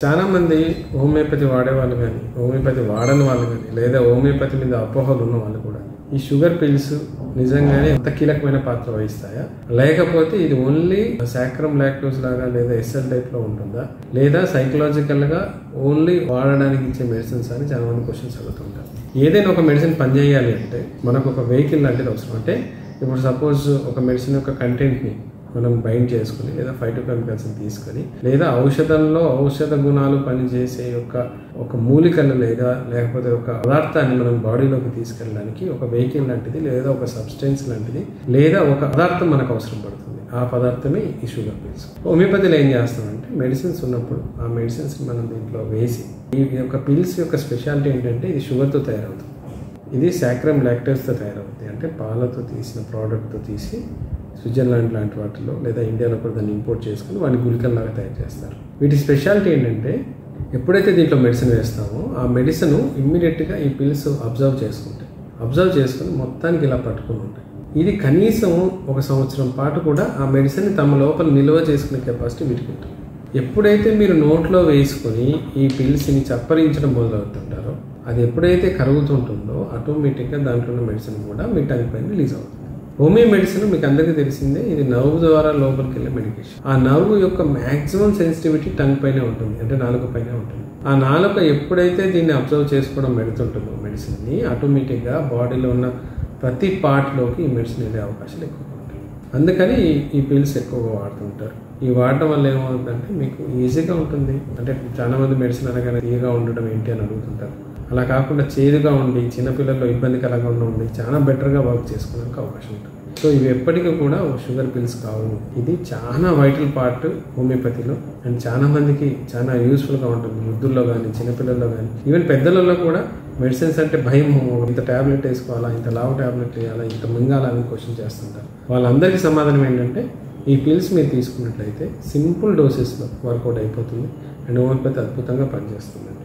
చాలా మంది హోమియోపతి వాడేవాళ్ళు కానీ హోమియోపతి వాడని వాళ్ళు కానీ లేదా హోమియోపతి మీద అపోహలు ఉన్న వాళ్ళు కూడా ఈ షుగర్ పిల్స్ నిజంగానే అంత కీలకమైన పాత్ర వహిస్తాయా, లేకపోతే ఇది ఓన్లీ సాక్రమ్ లాక్టోస్ లాగా లేదా ఎస్ఎల్ టైప్ లో ఉంటుందా, లేదా సైకలాజికల్ గా ఓన్లీ వాడడానికి ఇచ్చే మెడిసిన్స్ అని చాలా మంది క్వశ్చన్స్ అడుగుతుంటారు. ఏదైనా ఒక మెడిసిన్ పనిచేయాలి అంటే మనకు ఒక వెహికల్ లాంటిది అవసరం. అంటే ఇప్పుడు సపోజ్ ఒక మెడిసిన్ యొక్క కంటెంట్ ని మనం బైండ్ చేసుకుని లేదా ఫైటోకెమికల్స్ తీసుకొని లేదా ఔషధంలో ఔషధ గుణాలు పనిచేసే ఒక మూలికలు లేదా లేకపోతే ఒక పదార్థాన్ని మనం బాడీలోకి తీసుకెళ్ళడానికి ఒక వెహికల్ లాంటిది లేదా ఒక సబ్స్టెన్స్ లాంటిది లేదా ఒక పదార్థం మనకు అవసరం పడుతుంది. ఆ పదార్థమే ఈ షుగర్ పిల్స్. హోమియోపతిలో ఏం చేస్తామంటే మెడిసిన్స్ ఉన్నప్పుడు ఆ మెడిసిన్స్ మనం దీంట్లో వేసి ఈ యొక్క పిల్స్ యొక్క స్పెషాలిటీ ఏంటంటే ఇది షుగర్తో తయారవుతుంది. ఇది సాక్రమ్ లాక్టోస్తో తయారవుతుంది. అంటే పాలతో తీసిన ప్రోడక్ట్తో తీసి స్విట్జర్లాండ్ లాంటి వాటిలో లేదా ఇండియాలో కూడా దాన్ని ఇంపోర్ట్ చేసుకుని వాటి గుళికల్లాగా తయారు చేస్తారు. వీటి స్పెషాలిటీ ఏంటంటే ఎప్పుడైతే దీంట్లో మెడిసిన్ వేస్తామో ఆ మెడిసిన్ ఇమ్మీడియట్గా ఈ పిల్స్ అబ్జర్వ్ చేసుకుని మొత్తానికి ఇలా పట్టుకుని ఉంటాయి. ఇది కనీసం 1 సంవత్సరం పాటు కూడా ఆ మెడిసిన్ తమ లోపల నిల్వ చేసుకునే కెపాసిటీ వీటికి ఉంటుంది. ఎప్పుడైతే మీరు నోట్లో వేసుకొని ఈ పిల్స్ని చప్పరించడం మొదలవుతుంటారో అది ఎప్పుడైతే కరుగుతుంటుందో ఆటోమేటిక్గా దాంట్లో ఉన్న మెడిసిన్ కూడా మీ టంగ్ పైన రిలీజ్ అవుతుంది. హోమియో మెడిసిన్ మీకు అందరికీ తెలిసిందే, ఇది నర్వ్ ద్వారా లోపలికి వెళ్ళే మెడికేషన్. ఆ నర్వ్ యొక్క మ్యాక్సిమం సెన్సిటివిటీ టంగ్ పైనే ఉంటుంది, అంటే నాలుక పైనే ఉంటుంది. ఆ నాలుక ఎప్పుడైతే దీన్ని అబ్జర్వ్ చేసుకోవడం పెడుతుంటుందో మెడిసిన్ని ఆటోమేటిక్గా బాడీలో ఉన్న ప్రతి పార్ట్లోకి ఈ మెడిసిన్ వెళ్ళే అవకాశాలు ఎక్కువగా ఉంటాయి. అందుకని ఈ పిల్స్ ఎక్కువగా వాడుతుంటారు. ఈ వాడటం వల్ల ఏమవుతుందంటే మీకు ఈజీగా ఉంటుంది. అంటే చాలా మంది మెడిసిన్ అనగానే తీయగా ఉండడం ఏంటి అని అడుగుతుంటారు. అలా కాకుండా చేదుగా ఉండి చిన్నపిల్లల్లో ఇబ్బందికరంగా ఉండి చాలా బెటర్గా వర్క్ చేసుకోవడానికి అవకాశం ఉంటుంది. సో ఇవి ఎప్పటికీ కూడా షుగర్ పిల్స్ కావు. ఇది చాలా వైటల్ పార్ట్ హోమియోపతిలో అండ్ చాలా మందికి చాలా యూస్ఫుల్గా ఉంటుంది. వృద్ధుల్లో కానీ చిన్నపిల్లల్లో కానీ ఈవెన్ పెద్దలలో కూడా మెడిసిన్స్ అంటే భయం, ఇంత ట్యాబ్లెట్ వేసుకోవాలా, ఇంత లావు ట్యాబ్లెట్ వేయాలా, ఇంత మింగాలా అని క్వశ్చన్ చేస్తుంటారు. వాళ్ళందరికీ సమాధానం ఏంటంటే ఈ పిల్స్ మీరు తీసుకున్నట్లయితే సింపుల్ డోసెస్లో వర్కౌట్ అయిపోతుంది అండ్ హోమియోపతి అద్భుతంగా పనిచేస్తుందండి.